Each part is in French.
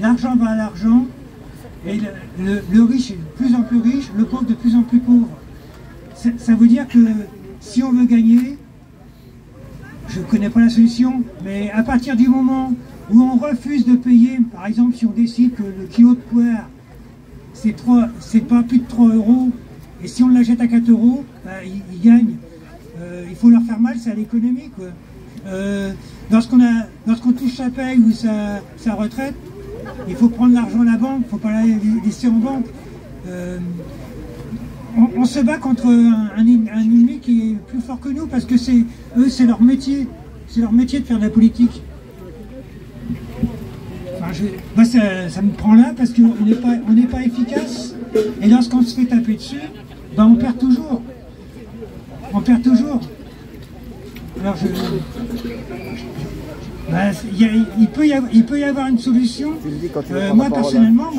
l'argent va à l'argent, et le riche est de plus en plus riche, le pauvre de plus en plus pauvre. Ça veut dire que si on veut gagner, je ne connais pas la solution, mais à partir du moment où on refuse de payer, par exemple si on décide que le kilo de poire, c'est pas plus de 3 €, et si on l'achète à 4 €, bah, ils gagnent. Il faut leur faire mal, c'est à l'économie, quoi. Lorsqu'on touche sa paye ou sa retraite, il faut prendre l'argent à la banque, il ne faut pas laisser en banque. On se bat contre un ennemi qui est plus fort que nous, parce que eux, c'est leur métier. C'est leur métier de faire de la politique. Enfin, moi, ça me prend là, parce qu'on n'est pas efficace. Et lorsqu'on se fait taper dessus, ben, on perd toujours. On perd toujours. Alors ben, il peut y avoir une solution. Moi personnellement,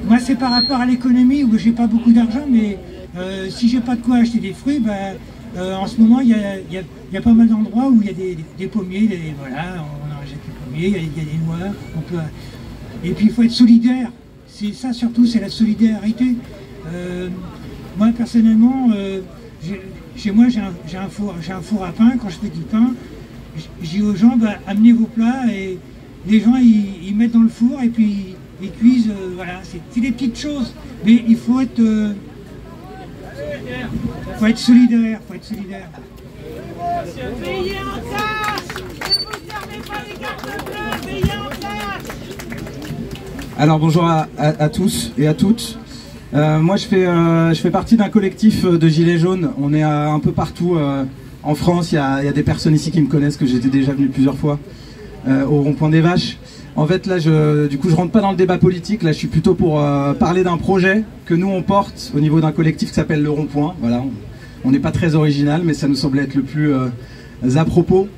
moi c'est par rapport à l'économie où j'ai pas beaucoup d'argent, mais si j'ai pas de quoi acheter des fruits, ben, en ce moment il y a pas mal d'endroits où il y a des pommiers, voilà, on achète des pommiers, il y a des noix, et puis il faut être solidaire. C'est ça surtout, c'est la solidarité. Moi personnellement, chez moi j'ai un four à pain. Quand je fais du pain, je dis aux gens, bah, amenez vos plats, et les gens ils mettent dans le four et puis ils cuisent. Voilà, c'est des petites choses, mais il faut être solidaire. Payez en cash. Ne vous servez pas les cartes bleues, payez en cash. Alors bonjour à tous et à toutes. Moi je fais partie d'un collectif de Gilets jaunes. On est un peu partout en France. Il y a des personnes ici qui me connaissent, que j'étais déjà venu plusieurs fois au rond-point des Vaches. En fait là du coup je rentre pas dans le débat politique. Là je suis plutôt pour parler d'un projet que nous on porte au niveau d'un collectif qui s'appelle le Rond-Point. Voilà, on n'est pas très original, mais ça nous semblait être le plus à propos.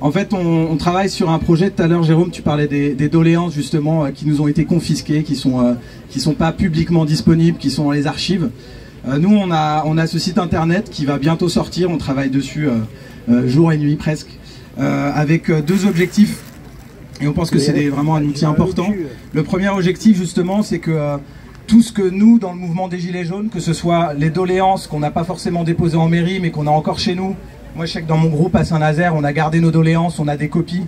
En fait, on travaille sur un projet. Tout à l'heure, Jérôme, tu parlais des doléances justement qui nous ont été confisquées, qui sont pas publiquement disponibles, qui sont dans les archives. Nous, on a ce site internet qui va bientôt sortir. On travaille dessus jour et nuit presque, avec deux objectifs. Et on pense que c'est vraiment un outil important. Le premier objectif, justement, c'est que tout ce que nous, dans le mouvement des Gilets jaunes, que ce soit les doléances qu'on n'a pas forcément déposées en mairie, mais qu'on a encore chez nous. Moi, je sais que dans mon groupe à Saint-Nazaire, on a gardé nos doléances, on a des copies.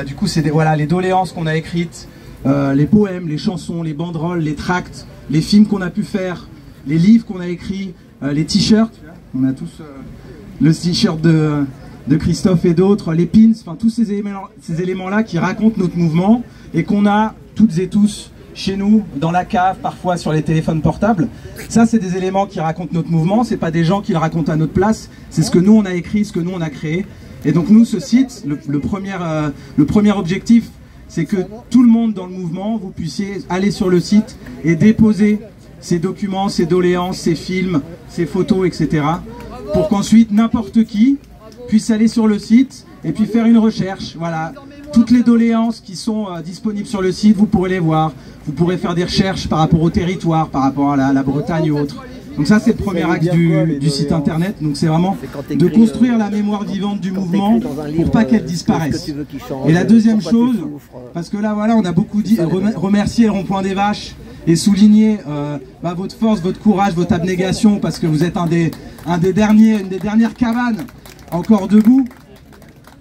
Du coup, c'est voilà, les doléances qu'on a écrites, les poèmes, les chansons, les banderoles, les tracts, les films qu'on a pu faire, les livres qu'on a écrits, les t-shirts. On a tous le t-shirt de Christophe et d'autres, les pins, enfin tous ces éléments-là qui racontent notre mouvement et qu'on a toutes et tous chez nous, dans la cave, parfois sur les téléphones portables. Ça, c'est des éléments qui racontent notre mouvement, c'est pas des gens qui le racontent à notre place, c'est ce que nous on a écrit, ce que nous on a créé. Et donc nous, ce site, le premier objectif, c'est que tout le monde dans le mouvement, vous puissiez aller sur le site et déposer ces documents, ces doléances, ces films, ces photos, etc. pour qu'ensuite n'importe qui puisse aller sur le site et puis faire une recherche. Voilà, toutes les doléances qui sont disponibles sur le site, vous pourrez les voir. Vous pourrez faire des recherches par rapport au territoire, par rapport à la Bretagne ou autre. Donc ça, c'est le premier axe du site internet. Donc c'est vraiment de construire la mémoire vivante du mouvement pour pas qu'elle disparaisse. Et la deuxième chose, parce que là, voilà, on a beaucoup dit, remercier le Rond-Point des Vaches et souligner votre force, votre courage, votre abnégation, parce que vous êtes une des dernières cabanes encore debout.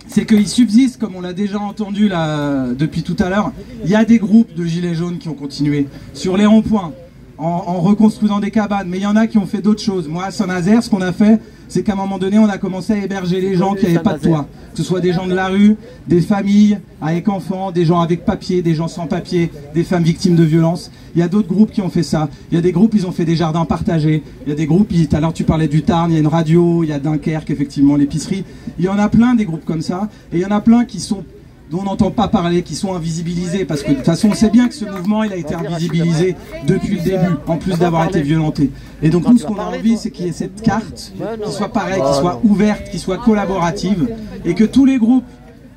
C'est qu'il subsiste, comme on l'a déjà entendu là depuis tout à l'heure, il y a des groupes de Gilets jaunes qui ont continué sur les ronds-points, en reconstruisant des cabanes, mais il y en a qui ont fait d'autres choses. Moi à Saint-Nazaire, ce qu'on a fait, c'est qu'à un moment donné, on a commencé à héberger les gens qui n'avaient pas de toit. Que ce soit des gens de la rue, des familles avec enfants, des gens avec papier, des gens sans papier, des femmes victimes de violences. Il y a d'autres groupes qui ont fait ça. Il y a des groupes, ils ont fait des jardins partagés. Il y a des groupes, tout à l'heure tu parlais du Tarn, il y a une radio, il y a Dunkerque, effectivement, l'épicerie. Il y en a plein des groupes comme ça. Et il y en a plein dont on n'entend pas parler, qui sont invisibilisés, parce que de toute façon on sait bien que ce mouvement il a été invisibilisé depuis le début, en plus d'avoir été violenté. Et donc nous ce qu'on a envie, c'est qu'il y ait cette carte qui soit pareille, qui soit ouverte, qui soit collaborative, et que tous les groupes,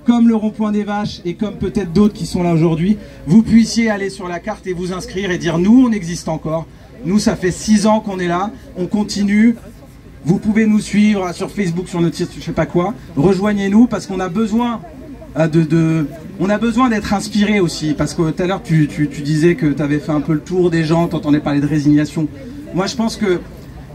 comme le Rond-Point des Vaches et comme peut-être d'autres qui sont là aujourd'hui, vous puissiez aller sur la carte et vous inscrire et dire nous on existe encore, nous ça fait 6 ans qu'on est là, on continue. Vous pouvez nous suivre sur Facebook, sur notre site, je sais pas quoi, rejoignez-nous parce qu'on a besoin on a besoin d'être inspiré aussi, parce que tout à l'heure tu disais que tu avais fait un peu le tour des gens, tu entendais parler de résignation. Moi je pense que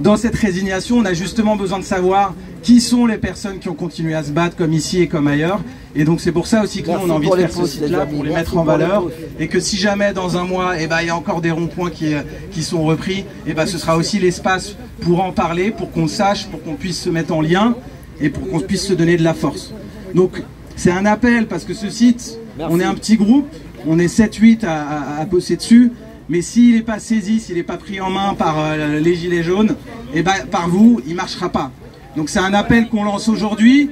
dans cette résignation, on a justement besoin de savoir qui sont les personnes qui ont continué à se battre comme ici et comme ailleurs. Et donc c'est pour ça aussi que nous on a envie de faire ce site-là, pour les mettre en valeur. Et que si jamais dans un mois, il y a encore des ronds-points qui sont repris, ce sera aussi l'espace pour en parler, pour qu'on sache, pour qu'on puisse se mettre en lien et pour qu'on puisse se donner de la force. Donc c'est un appel, parce que ce site, on est un petit groupe, on est 7-8 à bosser dessus. Mais s'il n'est pas saisi, s'il n'est pas pris en main par les gilets jaunes, par vous, il ne marchera pas. Donc c'est un appel qu'on lance aujourd'hui.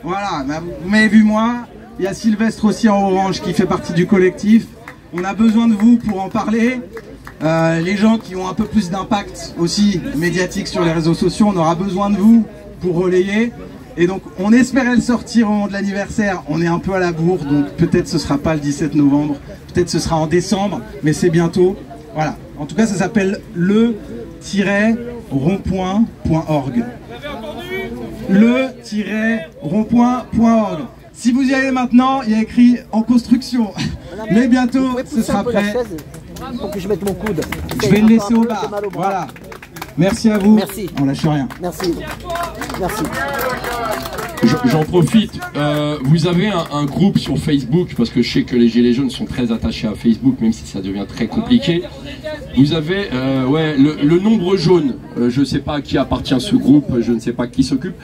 Voilà, vous m'avez vu moi, il y a Sylvestre aussi en orange qui fait partie du collectif. On a besoin de vous pour en parler. Les gens qui ont un peu plus d'impact aussi médiatique sur les réseaux sociaux, on aura besoin de vous pour relayer. Et donc on espérait le sortir au moment de l'anniversaire, on est un peu à la bourre, donc peut-être ce sera pas le 17 novembre, peut-être ce sera en décembre, mais c'est bientôt. Voilà, en tout cas ça s'appelle le-rondpoint.org. Le-rondpoint.org. Si vous y allez maintenant, il y a écrit en construction, mais bientôt ce sera prêt. Pour que je mette mon coude. Je vais le laisser au bas, voilà. Merci à vous. Merci. On lâche rien. Merci. Merci. J'en profite. Vous avez un groupe sur Facebook, parce que je sais que les Gilets jaunes sont très attachés à Facebook, même si ça devient très compliqué. Vous avez le nombre jaune. Je ne sais pas à qui appartient ce groupe, je ne sais pas qui s'occupe,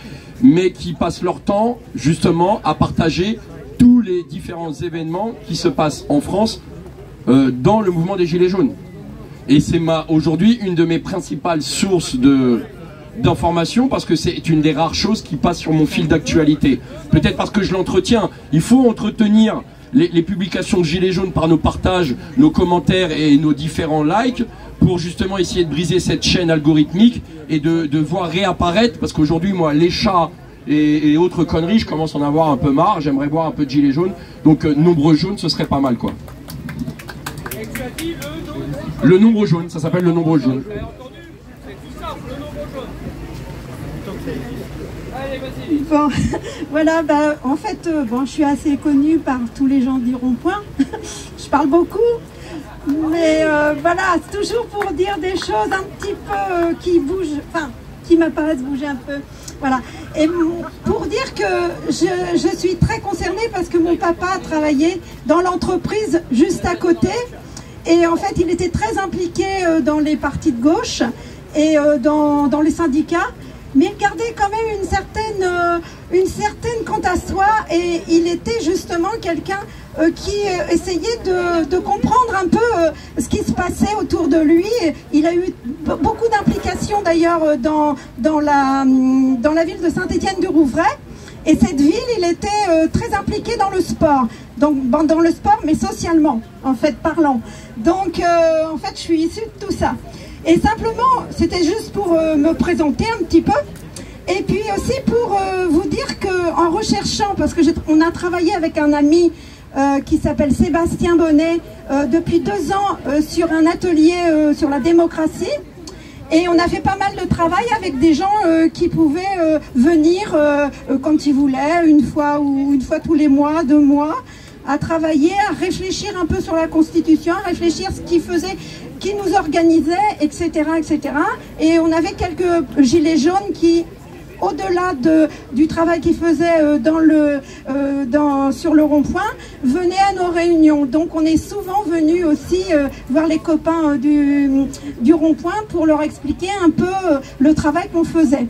mais qui passent leur temps justement à partager tous les différents événements qui se passent en France dans le mouvement des Gilets jaunes. Et c'est aujourd'hui une de mes principales sources d'informations, parce que c'est une des rares choses qui passe sur mon fil d'actualité. Peut-être parce que je l'entretiens. Il faut entretenir les publications de Gilets jaunes par nos partages, nos commentaires et nos différents likes, pour justement essayer de briser cette chaîne algorithmique et de voir réapparaître, parce qu'aujourd'hui moi les chats et autres conneries, je commence à en avoir un peu marre. J'aimerais voir un peu de Gilets jaunes, donc nombre jaune ce serait pas mal quoi. Le nombre jaune, ça s'appelle le nombre jaune. Bon, voilà, en fait, je suis assez connue par tous les gens du rond-point. Je parle beaucoup, mais voilà, c'est toujours pour dire des choses un petit peu qui bougent, qui m'apparaissent bouger un peu. Voilà. Et pour dire que je suis très concernée, parce que mon papa a travaillé dans l'entreprise juste à côté. Et en fait, il était très impliqué dans les partis de gauche et dans les syndicats, mais il gardait quand même une certaine quant à soi, et il était justement quelqu'un qui essayait de comprendre un peu ce qui se passait autour de lui. Il a eu beaucoup d'implications d'ailleurs dans la ville de Saint-Étienne-du-Rouvray. Et cette ville, il était très impliqué dans le sport. Donc dans le sport, mais socialement, en fait, parlant. Donc, en fait, je suis issue de tout ça. Et simplement, c'était juste pour me présenter un petit peu. Et puis aussi pour vous dire qu'en recherchant, parce que on a travaillé avec un ami qui s'appelle Sébastien Bonnet depuis 2 ans sur un atelier sur la démocratie. Et on a fait pas mal de travail avec des gens qui pouvaient venir quand ils voulaient, une fois tous les mois, 2 mois, à travailler, à réfléchir un peu sur la Constitution, à réfléchir ce qui nous organisait, etc., etc. Et on avait quelques gilets jaunes qui, au-delà du travail qu'ils faisaient sur le rond-point, venaient à nos réunions. Donc on est souvent venus aussi voir les copains du rond-point pour leur expliquer un peu le travail qu'on faisait.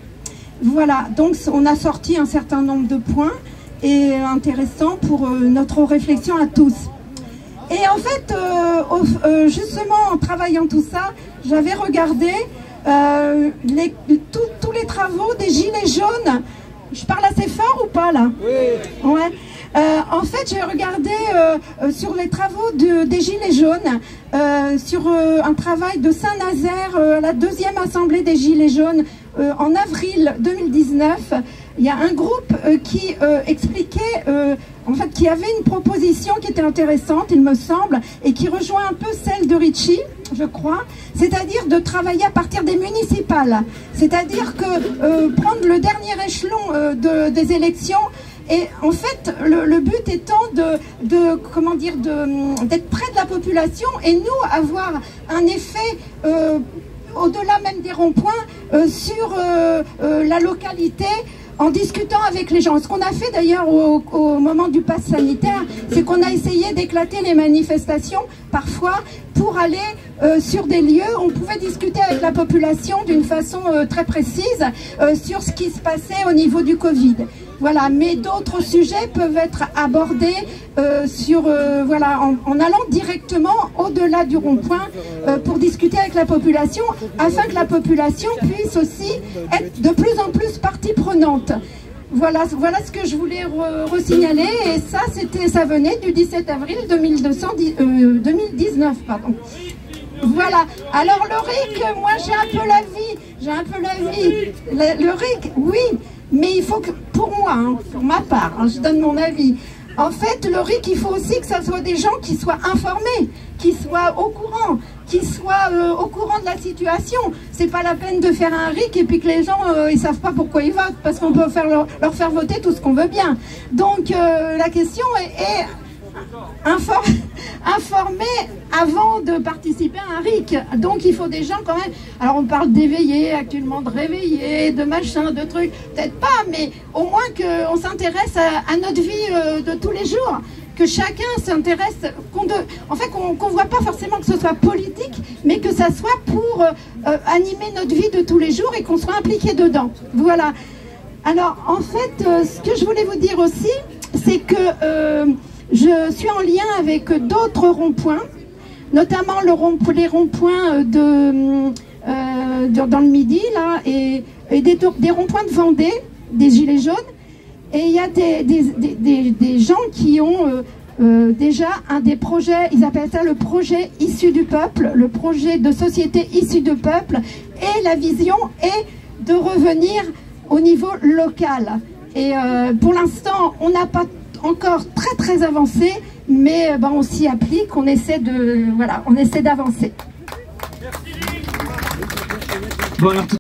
Voilà, donc on a sorti un certain nombre de points et intéressants pour notre réflexion à tous. Et en fait, justement en travaillant tout ça, j'avais regardé tous les travaux des Gilets jaunes. Je parle assez fort ou pas là? Oui. Ouais. En fait, j'ai regardé sur les travaux des Gilets jaunes, sur un travail de Saint-Nazaire, la 2e assemblée des Gilets jaunes, en avril 2019. Il y a un groupe qui expliquait, en fait, qui avait une proposition qui était intéressante, il me semble, et qui rejoint un peu celle de Richie, je crois, c'est-à-dire de travailler à partir des municipales, c'est-à-dire que prendre le dernier échelon des élections Et en fait, le but étant comment dire, d'être près de la population et nous avoir un effet au-delà même des ronds-points sur la localité, en discutant avec les gens. Ce qu'on a fait d'ailleurs au moment du pass sanitaire, c'est qu'on a essayé d'éclater les manifestations parfois pour aller sur des lieux où on pouvait discuter avec la population d'une façon très précise sur ce qui se passait au niveau du Covid. Voilà, mais d'autres sujets peuvent être abordés voilà, en allant directement au-delà du rond-point pour discuter avec la population, afin que la population puisse aussi être de plus en plus partie prenante. Voilà ce que je voulais resignaler, et ça venait du 17 avril 2019. Pardon. Voilà, alors le RIC, moi j'ai un peu l'avis, le RIC, oui, mais il faut que, pour moi, hein, pour ma part, hein, je donne mon avis, en fait le RIC, il faut aussi que ça soit des gens qui soient informés, qui soient au courant, de la situation. C'est pas la peine de faire un RIC et puis que les gens ils savent pas pourquoi ils votent, parce qu'on peut leur faire voter tout ce qu'on veut bien. Donc la question est informer avant de participer à un RIC. Donc il faut des gens quand même, alors on parle d'éveiller actuellement, de réveiller, de machin, de trucs, peut-être pas, mais au moins qu'on s'intéresse à notre vie de tous les jours, que chacun s'intéresse, en fait qu'on voit pas forcément que ce soit politique, mais que ça soit pour animer notre vie de tous les jours et qu'on soit impliqué dedans. Voilà. Alors en fait, ce que je voulais vous dire aussi, c'est que je suis en lien avec d'autres ronds-points, notamment les ronds-points dans le Midi, là, et des ronds-points de Vendée, des Gilets jaunes. Et il y a des gens qui ont déjà un des projets, ils appellent ça le projet issu du peuple, le projet de société issu du peuple, et la vision est de revenir au niveau local. Et pour l'instant, on n'a pas encore très avancé, mais on s'y applique, on essaie d'avancer. Bon, alors,